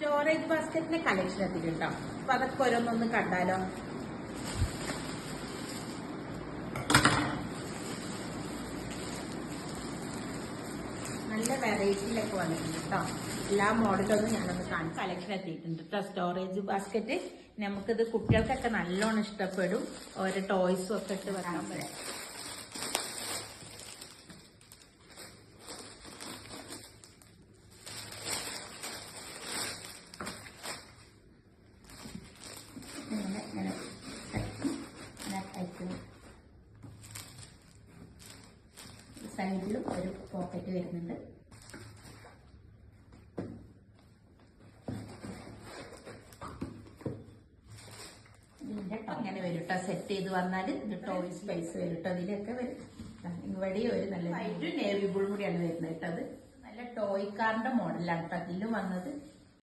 Storage ബാസ്ക്കറ്റിന്റെ collection എത്തിയിട്ടുണ്ടോ? അപ്പൊ അതൊക്കെ ഓരോന്നൊന്ന് കണ്ടാലോ. നല്ല വെറൈറ്റിയിലൊക്കെ വന്നിട്ടുണ്ട് കേട്ടോ. എല്ലാ മോഡലൊന്നും ഞാനൊന്ന് കാണും. കളക്ഷൻ എത്തിയിട്ടുണ്ട് കേട്ടോ. സ്റ്റോറേജ് ബാസ്ക്കറ്റ് നമുക്കിത് കുട്ടികൾക്കൊക്കെ നല്ലോണം ഇഷ്ടപ്പെടും. ഓരോ ടോയ്സും ഒക്കെ ഇട്ട് വെക്കാൻ പറ്റും. സൈഡിലും ഒരു പോക്കറ്റ് വരുന്നുണ്ട്. അങ്ങനെ വരും കേട്ടോ. സെറ്റ് ചെയ്ത് വന്നാൽ ഇത് ടോയ് സ്പേസ് വരും കേട്ടോ. അതിലൊക്കെ വരും. ഇവിടെ ഒരു നല്ല വൈറ്റ് നേവി ബ്ലൂ കൂടിയാണ് വരുന്നത് കേട്ടോ. അത് നല്ല ടോയ് കാറിന്റെ മോഡലാണ് കേട്ടോ അതിലും വന്നത്.